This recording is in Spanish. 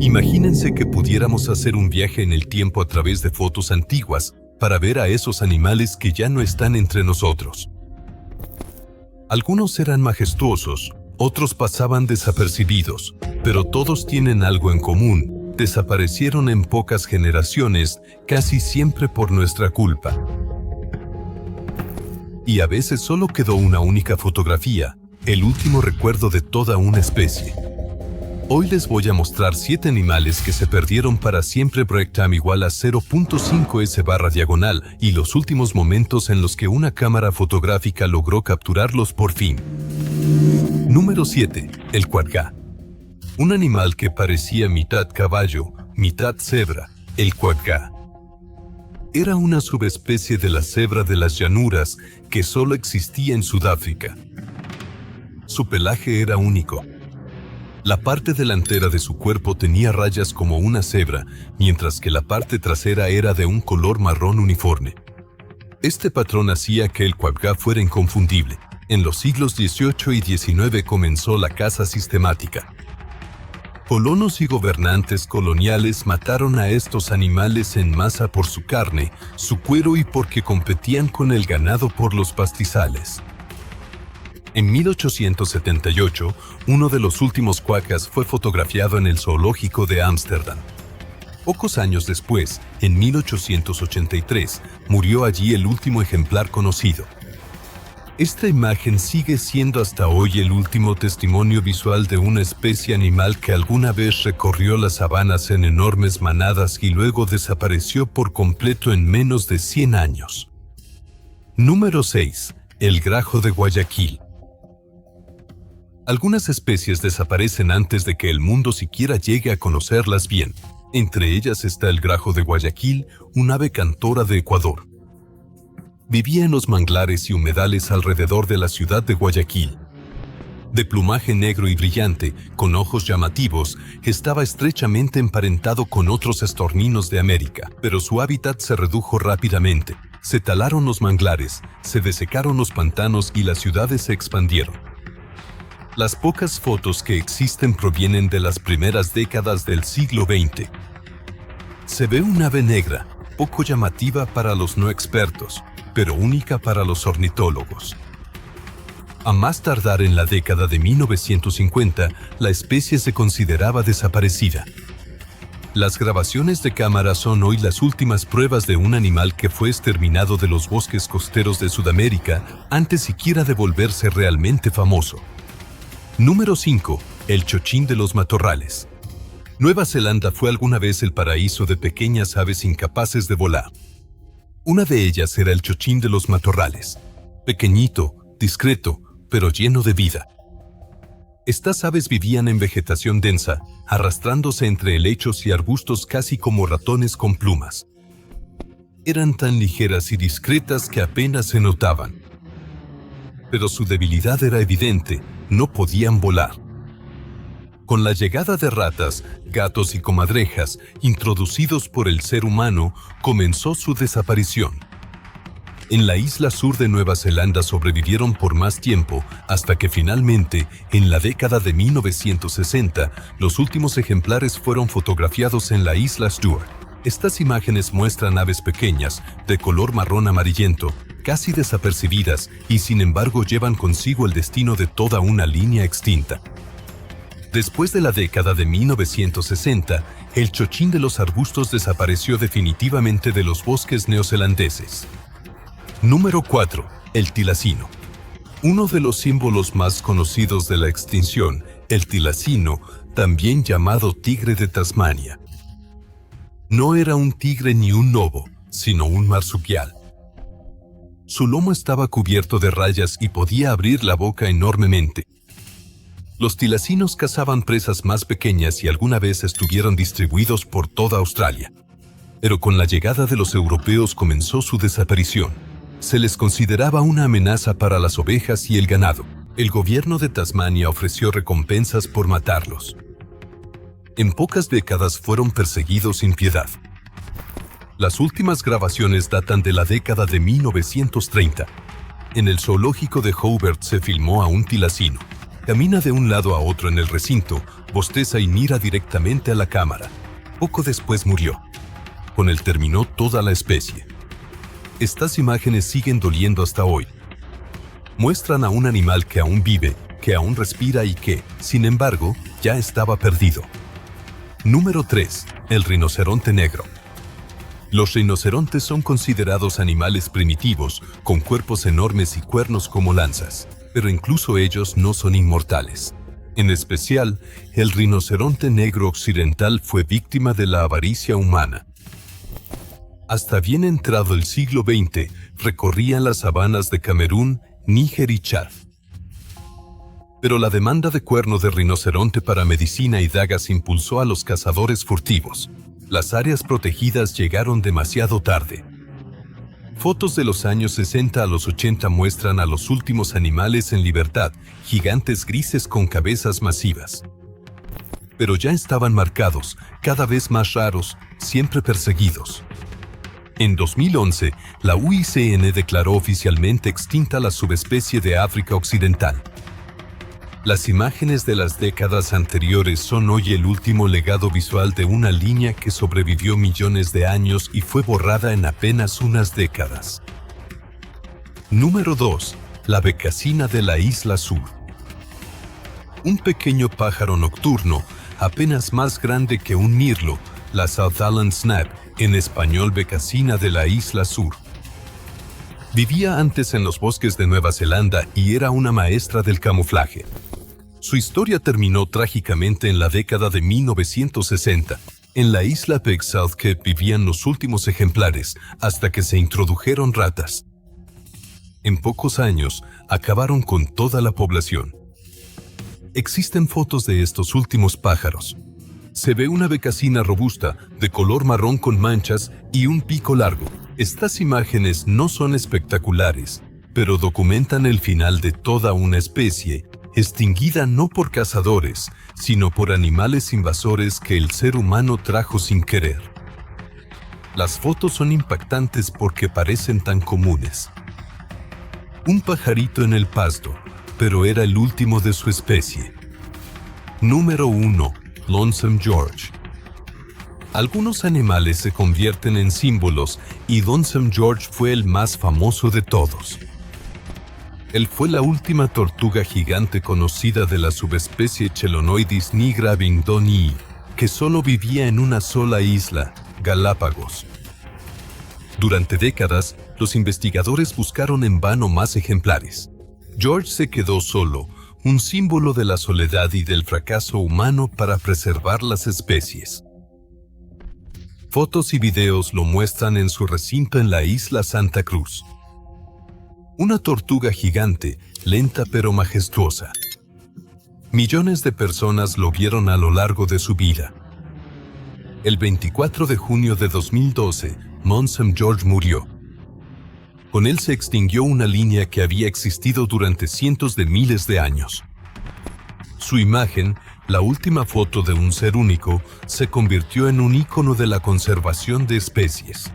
Imagínense que pudiéramos hacer un viaje en el tiempo a través de fotos antiguas para ver a esos animales que ya no están entre nosotros. Algunos eran majestuosos, otros pasaban desapercibidos, pero todos tienen algo en común: desaparecieron en pocas generaciones, casi siempre por nuestra culpa. Y a veces solo quedó una única fotografía, el último recuerdo de toda una especie. Hoy les voy a mostrar 7 animales que se perdieron para siempre. Breaktime igual a 0.5 s/diagonal y los últimos momentos en los que una cámara fotográfica logró capturarlos por fin. Número 7. El quagga. Un animal que parecía mitad caballo, mitad cebra, el quagga. Era una subespecie de la cebra de las llanuras que solo existía en Sudáfrica. Su pelaje era único. La parte delantera de su cuerpo tenía rayas como una cebra, mientras que la parte trasera era de un color marrón uniforme. Este patrón hacía que el quagga fuera inconfundible. En los siglos XVIII y XIX comenzó la caza sistemática. Colonos y gobernantes coloniales mataron a estos animales en masa por su carne, su cuero y porque competían con el ganado por los pastizales. En 1878, uno de los últimos quaggas fue fotografiado en el zoológico de Ámsterdam. Pocos años después, en 1883, murió allí el último ejemplar conocido. Esta imagen sigue siendo hasta hoy el último testimonio visual de una especie animal que alguna vez recorrió las sabanas en enormes manadas y luego desapareció por completo en menos de 100 años. Número 6. El grajo de Guayaquil. Algunas especies desaparecen antes de que el mundo siquiera llegue a conocerlas bien. Entre ellas está el grajo de Guayaquil, un ave cantora de Ecuador. Vivía en los manglares y humedales alrededor de la ciudad de Guayaquil. De plumaje negro y brillante, con ojos llamativos, estaba estrechamente emparentado con otros estorninos de América, pero su hábitat se redujo rápidamente. Se talaron los manglares, se desecaron los pantanos y las ciudades se expandieron. Las pocas fotos que existen provienen de las primeras décadas del siglo XX. Se ve un ave negra, poco llamativa para los no expertos, pero única para los ornitólogos. A más tardar en la década de 1950, la especie se consideraba desaparecida. Las grabaciones de cámara son hoy las últimas pruebas de un animal que fue exterminado de los bosques costeros de Sudamérica antes siquiera de volverse realmente famoso. Número 5. El chochín de los matorrales. Nueva Zelanda fue alguna vez el paraíso de pequeñas aves incapaces de volar. Una de ellas era el chochín de los matorrales. Pequeñito, discreto, pero lleno de vida. Estas aves vivían en vegetación densa, arrastrándose entre helechos y arbustos casi como ratones con plumas. Eran tan ligeras y discretas que apenas se notaban. Pero su debilidad era evidente, no podían volar. Con la llegada de ratas, gatos y comadrejas, introducidos por el ser humano, comenzó su desaparición. En la isla sur de Nueva Zelanda sobrevivieron por más tiempo, hasta que finalmente, en la década de 1960, los últimos ejemplares fueron fotografiados en la isla Stewart. Estas imágenes muestran aves pequeñas, de color marrón amarillento, casi desapercibidas, y sin embargo llevan consigo el destino de toda una línea extinta. Después de la década de 1960, el chochín de los arbustos desapareció definitivamente de los bosques neozelandeses. Número 4. El tilacino. Uno de los símbolos más conocidos de la extinción, el tilacino, también llamado tigre de Tasmania. No era un tigre ni un lobo, sino un marsupial. Su lomo estaba cubierto de rayas y podía abrir la boca enormemente. Los tilacinos cazaban presas más pequeñas y alguna vez estuvieron distribuidos por toda Australia. Pero con la llegada de los europeos comenzó su desaparición. Se les consideraba una amenaza para las ovejas y el ganado. El gobierno de Tasmania ofreció recompensas por matarlos. En pocas décadas fueron perseguidos sin piedad. Las últimas grabaciones datan de la década de 1930. En el zoológico de Hobart se filmó a un tilacino. Camina de un lado a otro en el recinto, bosteza y mira directamente a la cámara. Poco después murió. Con él terminó toda la especie. Estas imágenes siguen doliendo hasta hoy. Muestran a un animal que aún vive, que aún respira y que, sin embargo, ya estaba perdido. Número 3. El rinoceronte negro. Los rinocerontes son considerados animales primitivos, con cuerpos enormes y cuernos como lanzas, pero incluso ellos no son inmortales. En especial, el rinoceronte negro occidental fue víctima de la avaricia humana. Hasta bien entrado el siglo XX, recorrían las sabanas de Camerún, Níger y Chad. Pero la demanda de cuerno de rinoceronte para medicina y dagas impulsó a los cazadores furtivos. Las áreas protegidas llegaron demasiado tarde. Fotos de los años 60 a los 80 muestran a los últimos animales en libertad, gigantes grises con cabezas masivas. Pero ya estaban marcados, cada vez más raros, siempre perseguidos. En 2011, la UICN declaró oficialmente extinta la subespecie de África Occidental. Las imágenes de las décadas anteriores son hoy el último legado visual de una línea que sobrevivió millones de años y fue borrada en apenas unas décadas. Número 2. La becasina de la Isla Sur. Un pequeño pájaro nocturno, apenas más grande que un mirlo, la South Island Snap, en español becasina de la Isla Sur. Vivía antes en los bosques de Nueva Zelanda y era una maestra del camuflaje. Su historia terminó trágicamente en la década de 1960. En la isla Big South Cape vivían los últimos ejemplares hasta que se introdujeron ratas. En pocos años, acabaron con toda la población. Existen fotos de estos últimos pájaros. Se ve una becasina robusta, de color marrón con manchas y un pico largo. Estas imágenes no son espectaculares, pero documentan el final de toda una especie, extinguida no por cazadores, sino por animales invasores que el ser humano trajo sin querer. Las fotos son impactantes porque parecen tan comunes. Un pajarito en el pasto, pero era el último de su especie. Número 1. Lonesome George. Algunos animales se convierten en símbolos y Lonesome George fue el más famoso de todos. Él fue la última tortuga gigante conocida de la subespecie Chelonoidis nigra abingdonii, que solo vivía en una sola isla, Galápagos. Durante décadas, los investigadores buscaron en vano más ejemplares. George se quedó solo, un símbolo de la soledad y del fracaso humano para preservar las especies. Fotos y videos lo muestran en su recinto en la isla Santa Cruz. Una tortuga gigante, lenta pero majestuosa. Millones de personas lo vieron a lo largo de su vida. El 24 de junio de 2012, Lonesome George murió. Con él se extinguió una línea que había existido durante cientos de miles de años. Su imagen, la última foto de un ser único, se convirtió en un ícono de la conservación de especies.